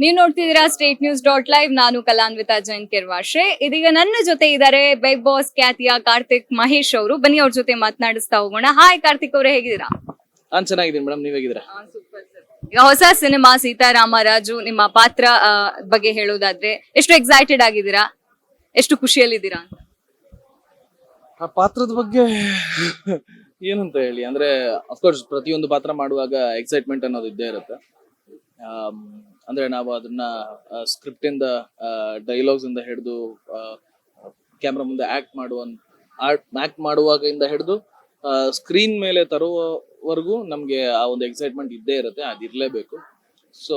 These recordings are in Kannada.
ನೀವು ನೋಡ್ತಿದ್ದೀರಾ ಸ್ಟೇಟ್ ನ್ಯೂಸ್ ಡಾಟ್ ಲೈವ್. ನಾನು ಕಲಾನ್ವಿತಾ ಜೈನ್ ಕೆರ್ವಾಶೆ. ಇದೀಗ ನನ್ನ ಜೊತೆ ಇದ್ದಾರೆ ಬಿಗ್ ಬಾಸ್ ಖ್ಯಾತಿಯ ಕಾರ್ತಿಕ್ ಮಹೇಶ್ ಅವರು. ಬನ್ನಿ ಅವ್ರ ಜೊತೆ ಮಾತನಾಡಿಸ್ತಾ ಹೋಗೋಣ. ಹಾಯ್ ಕಾರ್ತಿಕ್ ಅವರೇ, ಹೇಗಿದ್ದೀರಾ? ನಾನ್ ಚೆನ್ನಾಗಿದ್ದೀನಿ ಮೇಡಮ್, ನೀವ್ ಹೇಗಿದ್ದೀರಾ? ಈಗ ಹೊಸ ಸಿನಿಮಾ ಸೀತಾರಾಮರಾಜು, ನಿಮ್ಮ ಪಾತ್ರ ಬಗ್ಗೆ ಹೇಳೋದಾದ್ರೆ ಎಷ್ಟು ಎಕ್ಸೈಟೆಡ್ ಆಗಿದ್ದೀರಾ, ಎಷ್ಟು ಖುಷಿಯಲ್ಲಿದ್ದೀರಾ ಅಂತ? ಆ ಪಾತ್ರದ ಬಗ್ಗೆ ಏನಂತ ಹೇಳಿ, ಅಂದ್ರೆ ಅಫ್ಕೋರ್ಸ್ ಪ್ರತಿಯೊಂದು ಪಾತ್ರ ಮಾಡುವಾಗ ಎಕ್ಸೈಟ್ಮೆಂಟ್ ಅನ್ನೋದು ಇದ್ದೇ ಇರುತ್ತೆ. ಅಂದ್ರೆ ನಾವು ಅದನ್ನ ಸ್ಕ್ರಿಪ್ಟ್ ಇಂದ ಡೈಲಾಗ್ಸ್ ಇಂದ ಹಿಡಿದು ಕ್ಯಾಮ್ರಾ ಮುಂದೆ ಆಕ್ಟ್ ಮಾಡುವಾಗಿಂದ ಹಿಡಿದು ಸ್ಕ್ರೀನ್ ಮೇಲೆ ತರುವವರೆಗೂ ನಮ್ಗೆ ಆ ಒಂದು ಎಕ್ಸೈಟ್ಮೆಂಟ್ ಇದ್ದೇ ಇರುತ್ತೆ, ಅದಿರ್ಲೇಬೇಕು. ಸೊ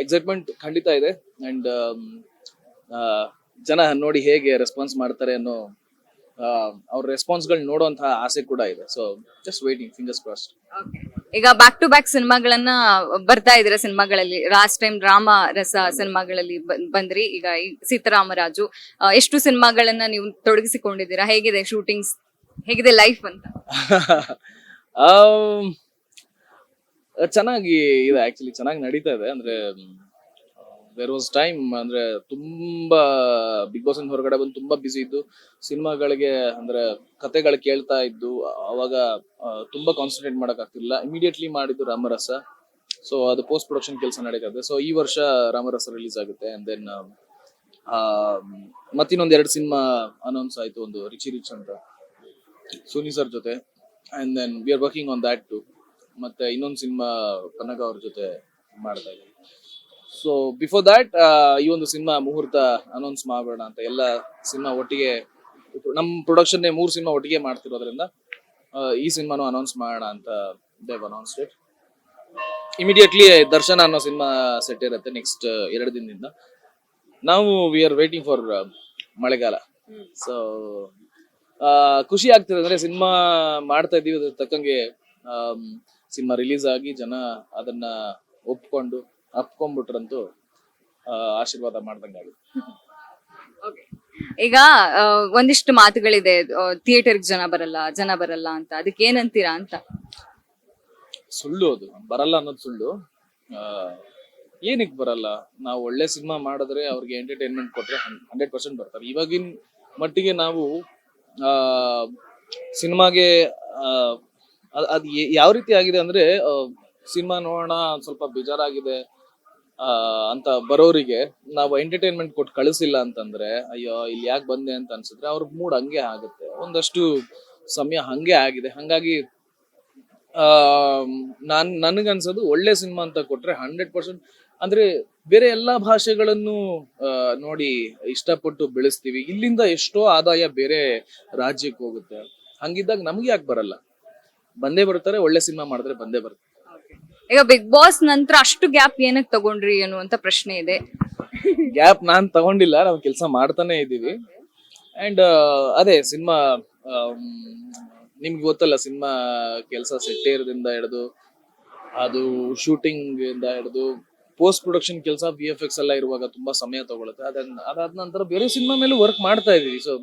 ಎಕ್ಸೈಟ್ಮೆಂಟ್ ಖಂಡಿತ ಇದೆ. ಅಂಡ್ ಜನ ನೋಡಿ ಹೇಗೆ ರೆಸ್ಪಾನ್ಸ್ ಮಾಡ್ತಾರೆ ಅನ್ನೋ ಅವ್ರ ರೆಸ್ಪಾನ್ಸ್ಗಳು ನೋಡುವಂತಹ ಆಸೆ ಕೂಡ ಇದೆ. So just waiting, fingers crossed. ಈಗ ಬ್ಯಾಕ್ ಟು ಬ್ಯಾಕ್ ಸಿನಿಮಾಗಳನ್ನ ಬರ್ತಾ ಇದ್ರೆ, ಸಿನಿಮಾಗಳಲ್ಲಿ ಲಾಸ್ಟ್ ಟೈಮ್ ರಾಮ ರಸ ಸಿನಿಮಾಗಳಲ್ಲಿ ಬಂದ್ರಿ, ಈಗ ಸೀತಾರಾಮರಾಜು. ಎಷ್ಟು ಸಿನಿಮಾಗಳನ್ನ ನೀವು ತೊಡಗಿಸಿಕೊಂಡಿದ್ದೀರಾ? ಹೇಗಿದೆ ಶೂಟಿಂಗ್ಸ್, ಹೇಗಿದೆ ಲೈಫ್ ಅಂತ? ಚೆನ್ನಾಗಿ ಇದೆ, ಆಕ್ಚುಲಿ ಚೆನ್ನಾಗಿ ನಡೀತಾ ಇದೆ. ಅಂದ್ರೆ ದೇರ್ ವಾಸ್ ಟೈಮ್, ಅಂದ್ರೆ ತುಂಬಾ ಬಿಗ್ ಬಾಸ್ ಹೊರಗಡೆ ಬಂದು ತುಂಬಾ ಬಿಸಿ ಇದ್ದು, ಸಿನಿಮಾಗಳಿಗೆ ಅಂದ್ರೆ ಕತೆಗಳು ಕೇಳ್ತಾ ಇದ್ದು, ಅವಾಗ ತುಂಬಾ ಕಾನ್ಸಂಟ್ರೇಟ್ ಮಾಡಕ್ ಆಗ್ತಿಲ್ಲ. ಇಮಿಡಿಯೇಟ್ಲಿ ಮಾಡಿದ್ದು ರಾಮರಸ. ಸೊ ಅದು ಪೋಸ್ಟ್ ಪ್ರೊಡಕ್ಷನ್ ಕೆಲಸ ನಡೀತಾ ಇದೆ. ಸೊ ಈ ವರ್ಷ ರಾಮರಸ ರಿಲೀಸ್ ಆಗುತ್ತೆ. ಅಂಡ್ ದೆನ್ ಮತ್ತಿನ್ನೊಂದ್ 2 ಸಿನಿಮಾ ಅನೌನ್ಸ್ ಆಯ್ತು. ಒಂದು ರಿಚಿ ರಿಚ್ ಅಂತ ಸೋನಿ ಸರ್ ಜೊತೆ, and then we are working on that too. ಮತ್ತೆ ಇನ್ನೊಂದು ಸಿನಿಮಾ ಕನಕ ಅವ್ರ ಜೊತೆ ಮಾಡ್ತಾ ಇದ್ದೀವಿ. ಸೊ ಬಿಫೋರ್ ದ್ಯಾಟ್ ಈ ಒಂದು ಸಿನಿಮಾ ಮುಹೂರ್ತ ಅನೌನ್ಸ್ ಮಾಡೋಣ ಅಂತ, ಎಲ್ಲ ಸಿನಿಮಾ ಒಟ್ಟಿಗೆ, ನಮ್ ಪ್ರೊಡಕ್ಷನ್ 3 ಸಿನಿಮಾ ಒಟ್ಟಿಗೆ ಮಾಡ್ತಿರೋದ್ರಿಂದ ಈ ಸಿನಿಮಾನು ಅನೌನ್ಸ್ ಮಾಡೋಣ ಅಂತ ದೇವ್ ಅನೌನ್ಸ್ಡ್ ಇಟ್. ಇಮಿಡಿಯೇಟ್ಲಿ ದರ್ಶನ ಅನ್ನೋ ಸಿನಿಮಾ ಸೆಟ್ ಇರುತ್ತೆ ನೆಕ್ಸ್ಟ್ 2 ದಿನದಿಂದ. ನಾವು ವಿ ಆರ್ ವೇಟಿಂಗ್ ಫಾರ್ ಮಳೆಗಾಲ. ಸೊ ಖುಷಿ ಆಗ್ತಿದೆ, ಅಂದ್ರೆ ಸಿನಿಮಾ ಮಾಡ್ತಾ ಇದೀವಿ, ಅದ್ರ ತಕ್ಕಂಗೆ ಸಿನಿಮಾ ರಿಲೀಸ್ ಆಗಿ ಜನ ಅದನ್ನ ಅಪ್ಕೊಂಡ್ಬಿಟ್ರಂತೂ ಆಶೀರ್ವಾದ ಮಾಡ್ದಂಗಾಗುತ್ತೆ. ಈಗ ಒಂದಿಷ್ಟು ಮಾತುಗಳಿದೆ, ಥಿಯೇಟರ್ ಜನ ಬರಲ್ಲ ಅಂತ. ಅದಕ್ಕೆ ಏನಂತೀರಾ ಅಂತ? ಸುಳ್ಳು, ಅದು ಬರಲ್ಲ ಅನ್ನೋದು ಸುಳ್ಳು. ಏನಕ್ಕೆ ಬರಲ್ಲ? ನಾವು ಒಳ್ಳೆ ಸಿನಿಮಾ ಮಾಡಿದ್ರೆ ಅವ್ರಿಗೆ ಎಂಟರ್ಟೈನ್ಮೆಂಟ್ ಕೊಟ್ರೆ 100% ಬರ್ತಾರೆ. ಇವಾಗಿನ ಮಟ್ಟಿಗೆ ನಾವು ಸಿನಿಮಾಗೆ ಅದ್ ಯಾವ ರೀತಿ ಆಗಿದೆ ಅಂದ್ರೆ, ಸಿನಿಮಾ ನೋಡೋಣ ಸ್ವಲ್ಪ ಬೇಜಾರಾಗಿದೆ ಅಂತ ಬರೋರಿಗೆ ನಾವು ಎಂಟರ್ಟೈನ್ಮೆಂಟ್ ಕೊಟ್ಟು ಕಳಿಸಿಲ್ಲ ಅಂತಂದ್ರೆ, ಅಯ್ಯೋ ಇಲ್ಲಿ ಯಾಕೆ ಬಂದೆ ಅಂತ ಅನ್ಸಿದ್ರೆ ಅವ್ರ ಮೂಡ್ ಹಂಗೆ ಆಗುತ್ತೆ. ಒಂದಷ್ಟು ಸಮಯ ಹಂಗೆ ಆಗಿದೆ. ಹಂಗಾಗಿ ನನ್ಗನ್ಸೋದು ಒಳ್ಳೆ ಸಿನಿಮಾ ಅಂತ ಕೊಟ್ರೆ 100%, ಅಂದ್ರೆ ಬೇರೆ ಎಲ್ಲಾ ಭಾಷೆಗಳನ್ನು ನೋಡಿ ಇಷ್ಟಪಟ್ಟು ಬೆಳೆಸ್ತೀವಿ. ಇಲ್ಲಿಂದ ಎಷ್ಟೋ ಆದಾಯ ಬೇರೆ ರಾಜ್ಯಕ್ಕೆ ಹೋಗುತ್ತೆ. ಹಂಗಿದ್ದಾಗ ನಮ್ಗೆ ಯಾಕೆ ಬರಲ್ಲ? ಬಂದೇ ಬರ್ತಾರೆ. ಒಳ್ಳೆ ಸಿನಿಮಾ ಮಾಡಿದ್ರೆ ಬಂದೇ ಬರುತ್ತೆ. ಈಗ ಬಿಗ್ ಬಾಸ್ ನಂತರ ಅಷ್ಟು ಗ್ಯಾಪ್ ಏನಕ್ಕೆ ತಗೊಂಡ್ರಿ ಅನ್ನುವಂತ ಪ್ರಶ್ನೆ ಇದೆ. ಗ್ಯಾಪ್ ನಾನ್ ತಗೊಂಡಿಲ್ಲ, ನಾವು ಕೆಲಸ ಮಾಡ್ತಾನೆ ಇದೀವಿ. ಅಂಡ್ ಅದೇ ಸಿನಿಮಾ, ನಿಮ್ಗೆ ಗೊತ್ತಲ್ಲ, ಸಿನಿಮಾ ಕೆಲಸ ಸೆಟ್ಟೇರದಿಂದ ಹಿಡಿದು ಅದು ಶೂಟಿಂಗ್ ಇಂದ ಹಿಡಿದು ಪೋಸ್ಟ್ ಪ್ರೊಡಕ್ಷನ್ ಕೆಲಸ, VFX ಎಲ್ಲ ಇರುವಾಗ ತುಂಬಾ ಸಮಯ ತಗೊಳುತ್ತೆ. ಅದಾದ ನಂತರ ಬೇರೆ ಸಿನಿಮಾ ಮೇಲೂ ವರ್ಕ್ ಮಾಡ್ತಾ ಇದೀವಿ. ಸೊ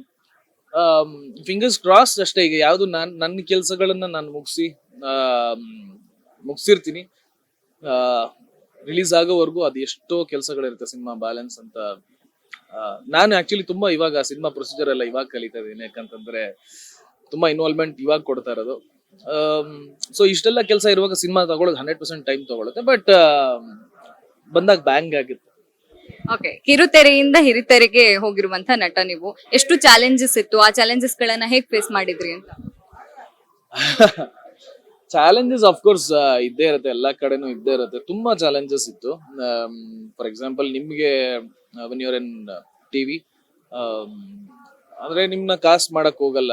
ಫಿಂಗರ್ಸ್ ಕ್ರಾಸ್ ಅಷ್ಟೇ. ಈಗ ಯಾವ್ದು ನನ್ನ ಕೆಲಸಗಳನ್ನ ನಾನು ಮುಗಿಸಿರ್ತೀನಿ, ರಿಲೀಸ್ ಆಗೋವರೆಗೂ ಅದು ಎಷ್ಟೋ ಕೆಲಸಗಳಿರುತ್ತೆ ಸಿನಿಮಾ ಬ್ಯಾಲೆನ್ಸ್ ಅಂತ. ನಾನು ಆಕ್ಚುಲಿ ತುಂಬಾ ಇವಾಗ ಸಿನಿಮಾ ಪ್ರೊಸೀಜರ್ ಎಲ್ಲ ಇವಾಗ ಕಲಿತಾ ಇದ್ದೀನಿ. ಯಾಕಂತಂದ್ರೆ ತುಂಬಾ ಇನ್ವಾಲ್ವ್ಮೆಂಟ್ ಇವಾಗ ಕೊಡ್ತಾ ಇರೋದು. ಸೊ ಇಷ್ಟೆಲ್ಲ ಕೆಲಸ ಇರುವಾಗ ಸಿನಿಮಾ ತಗೊಳ್ಳೋದು 100% ಟೈಮ್ ತಗೊಳುತ್ತೆ. ಬಟ್ ಬಂದಾಗ ಬ್ಯಾಂಗ್ ಆಗುತ್ತೆ. ಓಕೆ, ಕಿರುತೆರೆಯಿಂದ ಹಿರಿತೆರೆಗೆ ಹೋಗಿರುವಂತ ನಟ ನೀವು. ಎಷ್ಟು ಚಾಲೆಂಜಸ್ ಇತ್ತು? ಆ ಚಾಲೆಂಜಸ್ ಗಳನ್ನ ಹೇಗ್ ಫೇಸ್ ಮಾಡಿದ್ರಿ ಅಂತ? ಚಾಲೆಂಜಸ್ ಅಫ್ಕೋರ್ಸ್ ಇದ್ದೇ ಇರುತ್ತೆ, ಎಲ್ಲಾ ಕಡೆನೂ ಇದ್ದೇ ಇರುತ್ತೆ. ತುಂಬಾ ಚಾಲೆಂಜಸ್ ಇತ್ತು. ಫಾರ್ ಎಕ್ಸಾಂಪಲ್, ನಿಮ್ಗೆ ವೆನ್ ಯುವರ್ ಇನ್ ಟಿವಿ, ಅಂದ್ರೆ ನಿಮ್ನ ಕಾಸ್ಟ್ ಮಾಡಕ್ ಹೋಗಲ್ಲ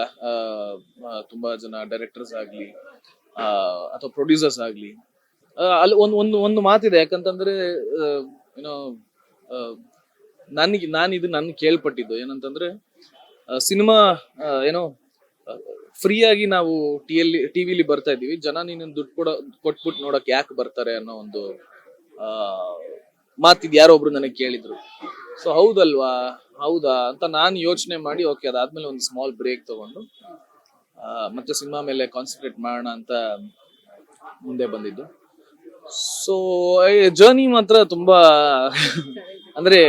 ತುಂಬಾ ಜನ ಡೈರೆಕ್ಟರ್ಸ್ ಆಗ್ಲಿ ಅಥವಾ ಪ್ರೊಡ್ಯೂಸರ್ಸ್ ಆಗ್ಲಿ. ಅಲ್ಲಿ ಒಂದು ಮಾತಿದೆ. ಯಾಕಂತಂದ್ರೆ ಏನೋ ನಾನು ಕೇಳ್ಪಟ್ಟಿದ್ದು ಏನಂತಂದ್ರೆ, ಸಿನಿಮಾ ಏನೋ ಫ್ರೀ ಆಗಿ ನಾವು ಟಿವಿಲಿ ಬರ್ತಾ ಇದೀವಿ, ಜನ ನೀನು ದುಡ್ಡು ಕೊಟ್ಬಿಟ್ಟು ನೋಡಕ್ ಯಾಕೆ ಬರ್ತಾರೆ ಅನ್ನೋ ಒಂದು ಮಾತಿದ್ ಯಾರೋ ಒಬ್ರು ನನಗೆ ಕೇಳಿದ್ರು. ಸೊ ಹೌದಲ್ವಾ, ಹೌದಾ ಅಂತ ನಾನು ಯೋಚನೆ ಮಾಡಿ, ಓಕೆ ಅದಾದ್ಮೇಲೆ ಒಂದು ಸ್ಮಾಲ್ ಬ್ರೇಕ್ ತಗೊಂಡು ಮತ್ತೆ ಸಿನಿಮಾ ಮೇಲೆ ಕಾನ್ಸಂಟ್ರೇಟ್ ಮಾಡೋಣ ಅಂತ ಮುಂದೆ ಬಂದಿದ್ದು. ಸೊ ಜರ್ನಿ ಮಾತ್ರ ತುಂಬಾ ಅಂದ್ರೆ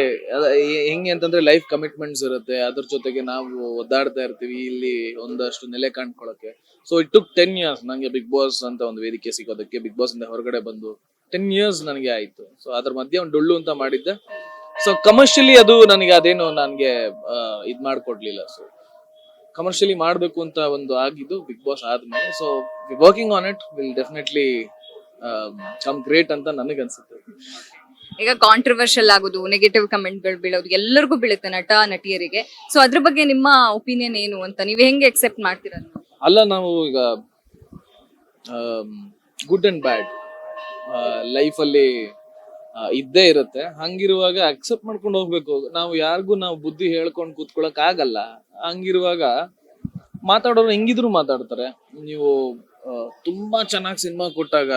ಹೆಂಗೆ ಅಂತಂದ್ರೆ ಲೈಫ್ ಕಮಿಟ್ಮೆಂಟ್ಸ್ ಇರುತ್ತೆ, ಅದ್ರ ಜೊತೆಗೆ ನಾವು ಒದ್ದಾಡ್ತಾ ಇರ್ತೀವಿ ಇಲ್ಲಿ ಒಂದಷ್ಟು ನೆಲೆ ಕಾಣ್ಕೊಳಕ್ಕೆ. ಸೊ ಇಟ್ ಟುಕ್ 10 years ನಂಗೆ ಬಿಗ್ ಬಾಸ್ ಅಂತ ಒಂದು ವೇದಿಕೆ ಸಿಗೋದಕ್ಕೆ, ಬಿಗ್ ಬಾಸ್ ಇಂದ ಹೊರಗಡೆ ಬಂದು 10 years ನನಗೆ ಆಯ್ತು. ಸೊ ಅದ್ರ ಮಧ್ಯೆ ಒಂದು ಡೊಳ್ಳು ಅಂತ ಮಾಡಿದ್ದೆ. ಸೊ ಕಮರ್ಷಿಯಲಿ ಅದು ನನಗೆ ಅದೇನು ನನ್ಗೆ ಇದ್ ಮಾಡ್ಕೊಡ್ಲಿಲ್ಲ. ಸೊ ಕಮರ್ಷಿಯಲಿ ಮಾಡ್ಬೇಕು ಅಂತ ಒಂದು ಆಗಿದ್ದು ಬಿಗ್ ಬಾಸ್ ಆದ್ಮೇಲೆ. So working on it will definitely come great ಅಂತ ನನಗನ್ಸುತ್ತೆ. ಈಗ ಕಾಂಟ್ರವರ್ಷಿಯಲ್ ಆಗೋದು, ನೆಗೆಟಿವ್ ಕಮೆಂಟ್ಗಳು ಬೀಳೋದು ಎಲ್ಲರಿಗೂ ಬೀಳುತ್ತೆ ನಟ ನಟಿಯರಿಗೆ. ಸೊ ಅದ್ರ ಬಗ್ಗೆ ನಿಮ್ಮ ಒಪಿನಿಯನ್ ಏನು ಅಂತ, ನೀವು ಹೆಂಗೆ ಅಕ್ಸೆಪ್ಟ್ ಮಾಡ್ತೀರಾ? ಅಲ್ಲ, ನಾವು ಈಗ ಗುಡ್ ಅಂಡ್ ಬ್ಯಾಡ್ ಲೈಫಲ್ಲಿ ಇದ್ದೇ ಇರುತ್ತೆ. ಹಂಗಿರುವಾಗ ಅಕ್ಸೆಪ್ಟ್ ಮಾಡ್ಕೊಂಡು ಹೋಗ್ಬೇಕು. ನಾವು ಯಾರಿಗೂ ನಾವು ಬುದ್ಧಿ ಹೇಳ್ಕೊಂಡು ಕೂತ್ಕೊಳಕ್ ಆಗಲ್ಲ. ಹಂಗಿರುವಾಗ ಮಾತಾಡೋರು ಹೆಂಗಿದ್ರು ಮಾತಾಡ್ತಾರೆ. ನೀವು ತುಂಬಾ ಚೆನ್ನಾಗಿ ಸಿನಿಮಾ ಕೊಟ್ಟಾಗ,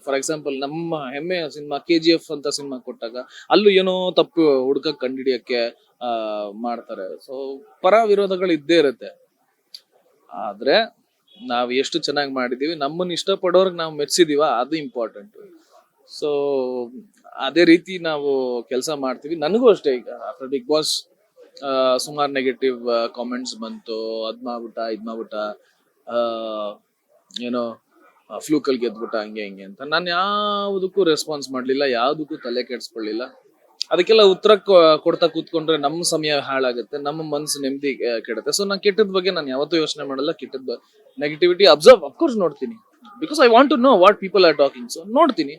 ಫಾರ್ ಎಕ್ಸಾಂಪಲ್ ನಮ್ಮ ಹೆಮ್ಮೆಯ ಸಿನಿಮಾ KGF ಅಂತ ಸಿನಿಮಾ ಕೊಟ್ಟಾಗ ಅಲ್ಲೂ ಏನೋ ತಪ್ಪು ಹುಡ್ಕಕ್ ಕಂಡಿಡಿಯಕ್ಕೆ ಮಾಡ್ತಾರೆ. ಸೊ ಪರ ವಿರೋಧಗಳು ಇದ್ದೇ ಇರುತ್ತೆ. ಆದ್ರೆ ನಾವ್ ಎಷ್ಟು ಚೆನ್ನಾಗಿ ಮಾಡಿದೀವಿ, ನಮ್ಮನ್ನ ಇಷ್ಟಪಡೋರ್ಗ್ ನಾವು ಮೆಚ್ಚಿದೀವ, ಅದು ಇಂಪಾರ್ಟೆಂಟ್. ಸೊ ಅದೇ ರೀತಿ ನಾವು ಕೆಲಸ ಮಾಡ್ತೀವಿ. ನನಗೂ ಅಷ್ಟೇ, ಈಗ ಆಫ್ಟರ್ ಬಿಗ್ ಬಾಸ್ ಸುಮಾರು ನೆಗೆಟಿವ್ ಕಾಮೆಂಟ್ಸ್ ಬಂತು, ಅದ್ ಮಾಡ್ಬಿಟ್ಟ ಇದ್ ಮಾಡ್ಬಿಟ್ಟ, ಏನೋ ಫ್ಲೂಕಲ್ ಗೆದ್ಬಿಟ್ಟ, ಹಂಗೆ ಹಿಂಗೆ ಅಂತ. ನಾನು ಯಾವುದಕ್ಕೂ ರೆಸ್ಪಾನ್ಸ್ ಮಾಡ್ಲಿಲ್ಲ, ಯಾವ್ದಕ್ಕೂ ತಲೆ ಕೆಡ್ಸ್ಕೊಳ್ಳಿಲ್ಲ. ಅದಕ್ಕೆಲ್ಲ ಉತ್ತರ ಕೊಡ್ತಾ ಕೂತ್ಕೊಂಡ್ರೆ ನಮ್ಮ ಸಮಯ ಹಾಳಾಗುತ್ತೆ, ನಮ್ಮ ಮನ್ಸು ನೆಮ್ಮದಿ ಕೆಡುತ್ತೆ. ಸೊ ನಾನು ಕೆಟ್ಟದ ಬಗ್ಗೆ ನಾನು ಯಾವತ್ತೂ ಯೋಚನೆ ಮಾಡಲ್ಲ. ಕೆಟ್ಟದ ನೆಗೆಟಿವಿಟಿ ಅಬ್ಸರ್ವ್ ಅಫ್ಕೋರ್ಸ್ ನೋಡ್ತೀನಿ, because I want to know what people are talking. So ನೋಡ್ತೀನಿ,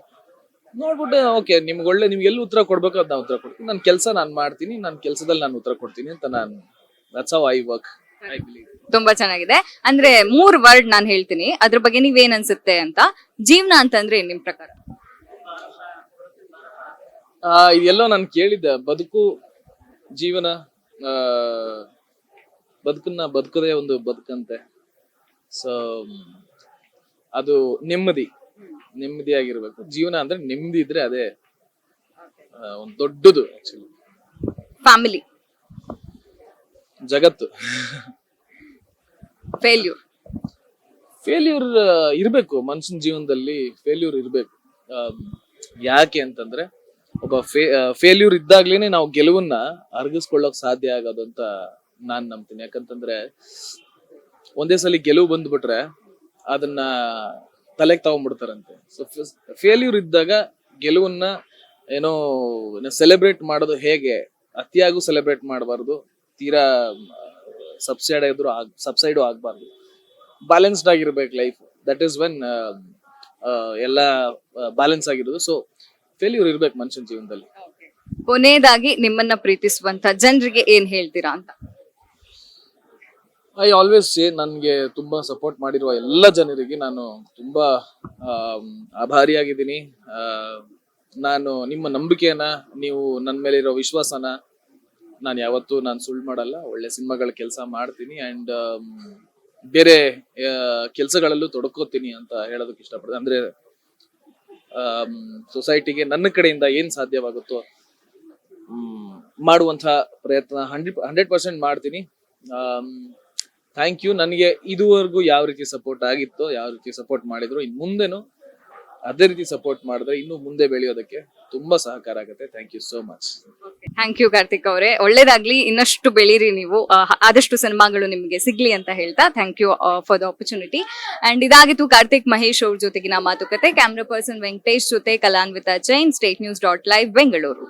ನೋಡ್ಬಿಟ್ಟು ಓಕೆ ನಿಮ್ಗೆ ಎಲ್ಲಿ ಉತ್ತರ ಕೊಡ್ಬೇಕು ಅದ್ ನಾನು ಉತ್ತರ ಕೊಡ್ತೀನಿ. ನನ್ನ ಕೆಲಸ ನಾನು ಮಾಡ್ತೀನಿ, ನನ್ನ ಕೆಲಸದಲ್ಲಿ ನಾನು ಉತ್ತರ ಕೊಡ್ತೀನಿ ಅಂತ ನಾನು, that's how I work, I believe. ತುಂಬಾ ಚೆನ್ನಾಗಿದೆ. ಅಂದ್ರೆ 3 ವರ್ಡ್ ನಾನು ಹೇಳ್ತೀನಿ, ಅದ್ರ ಬಗ್ಗೆ ನೀವೇನ್ ಅನ್ಸುತ್ತೆ ಅಂತ. ಜೀವನ ಅಂತಂದ್ರೆ ಏನ್ ನಿಮ್ ಪ್ರಕಾರ? ಇದೆಲ್ಲೋ ನಾನು ಕೇಳಿದ್ದೆ. ಬದುಕು, ಜೀವನ, ಬದುಕನ್ನ ಬದುಕದೇ ಒಂದು ಬದುಕಂತೆ. ಸೊ ಅದು ನೆಮ್ಮದಿಯಾಗಿರ್ಬೇಕು. ಜೀವನ ಅಂದ್ರೆ ನೆಮ್ಮದಿ ಇದ್ರೆ ಅದೇ ಒಂದು ದೊಡ್ಡದು. ಆಕ್ಚುಲಿ ಫ್ಯಾಮಿಲಿ, ಜಗತ್ತು. ಫೇಲ್ಯೂರ್ ಇರ್ಬೇಕು ಮನುಷ್ಯನ ಜೀವನದಲ್ಲಿ, ಫೇಲ್ಯೂರ್ ಇರ್ಬೇಕು. ಯಾಕೆ ಅಂತಂದ್ರೆ ಒಬ್ಬ ಫೇಲ್ಯೂರ್ ಇದ್ದಾಗ್ಲೇನೆ ನಾವು ಗೆಲುವನ್ನ ಅರಗಿಸ್ಕೊಳ್ಳೋಕ್ ಸಾಧ್ಯ ಆಗೋದು ಅಂತ ನಾನ್ ನಂಬ್ತೀನಿ. ಯಾಕಂತಂದ್ರೆ ಒಂದೇ ಸಲ ಗೆಲುವು ಬಂದ್ಬಿಟ್ರೆ ಅದನ್ನ ತಲೆಗೆ ತಗೊಂಡ್ಬಿಡ್ತಾರಂತೆ. ಸೊ ಫೇಲ್ಯೂರ್ ಇದ್ದಾಗ ಗೆಲುವನ್ನ ಏನೋ ಸೆಲೆಬ್ರೇಟ್ ಮಾಡೋದು ಹೇಗೆ, ಅತಿಯಾಗೂ ಸೆಲೆಬ್ರೇಟ್ ಮಾಡಬಾರ್ದು, ತೀರಾ ಸಬ್ಸೈಡು ಆಗ್ಬಾರ್ದು. ಬ್ಯಾಲೆನ್ಸ್ಡ್ ಆಗಿರ್ಬೇಕು ಲೈಫ್. ದಟ್ ಈಸ್ ವೆನ್ ಎಲ್ಲ ಬ್ಯಾಲೆನ್ಸ್ ಆಗಿರೋದು. ಸೊ ಫೇಲ್ಯೂರ್ ಇರ್ಬೇಕು ಮನುಷ್ಯನ ಜೀವನದಲ್ಲಿ. ಕೊನೆಯದಾಗಿ ನಿಮ್ಮನ್ನ ಪ್ರೀತಿಸುವಂತ ಜನರಿಗೆ ಏನ್ ಹೇಳ್ತೀರಾ ಅಂತ? ಐ ಆಲ್ವೇಸ್ ಸೇ, ನನ್ಗೆ ತುಂಬಾ ಸಪೋರ್ಟ್ ಮಾಡಿರುವ ಎಲ್ಲ ಜನರಿಗೆ ನಾನು ತುಂಬಾ ಆಭಾರಿಯಾಗಿದ್ದೀನಿ. ನಾನು ನಿಮ್ಮ ನಂಬಿಕೆಯನ್ನ, ನೀವು ನನ್ನ ಮೇಲೆ ಇರೋ ವಿಶ್ವಾಸನ ನಾನು ಯಾವತ್ತೂ ನಾನು ಸುಳ್ಳು ಮಾಡಲ್ಲ. ಒಳ್ಳೆ ಸಿನಿಮಾಗಳ ಕೆಲಸ ಮಾಡ್ತೀನಿ ಅಂಡ್ ಬೇರೆ ಕೆಲಸಗಳಲ್ಲೂ ತೊಡ್ಕೋತೀನಿ ಅಂತ ಹೇಳೋದಕ್ಕೆ ಇಷ್ಟಪಡ್ತೀನಿ. ಅಂದ್ರೆ ಸೊಸೈಟಿಗೆ ನನ್ನ ಕಡೆಯಿಂದ ಏನ್ ಸಾಧ್ಯವಾಗುತ್ತೋ ಮಾಡುವಂತಹ ಪ್ರಯತ್ನ 100% ಮಾಡ್ತೀನಿ. Thank you. ನನಗೆ ಇದುವರೆಗೂ ಯಾವ ರೀತಿ ಸಪೋರ್ಟ್ ಆಗಿತ್ತೋ, ಯಾವ ರೀತಿ ಸಪೋರ್ಟ್ ಮಾಡಿದ್ರು, ಇನ್ ಮುಂದೆನು ಅದೇ ರೀತಿ ಸಪೋರ್ಟ್ ಮಾಡಿದ್ರೆ ಇನ್ನು ಮುಂದೆ ಬೆಳೆಯೋದಕ್ಕೆ ತುಂಬಾ ಸಹಕಾರ ಆಗುತ್ತೆ. Thank you so much. Thank you Karthik ಅವರೇ, ಒಳ್ಳೇದಾಗ್ಲಿ, ಇನ್ನಷ್ಟು ಬೆಳೀರಿ ನೀವು, ಆದಷ್ಟು ಸಿನಿಮಾಗಳು ನಿಮಗೆ ಸಿಗ್ಲಿ ಅಂತ ಹೇಳ್ತಾ thank you for the opportunity. And ಇದಾಗಿತ್ತು ಕಾರ್ತಿಕ್ ಮಹೇಶ್ ಅವ್ರ ಜೊತೆಗಿನ ಮಾತುಕತೆ. ಕ್ಯಾಮ್ರಾ ಪರ್ಸನ್ ವೆಂಕಟೇಶ್ ಜೊತೆ Kalanvita Jain, state news .live Bengaluru.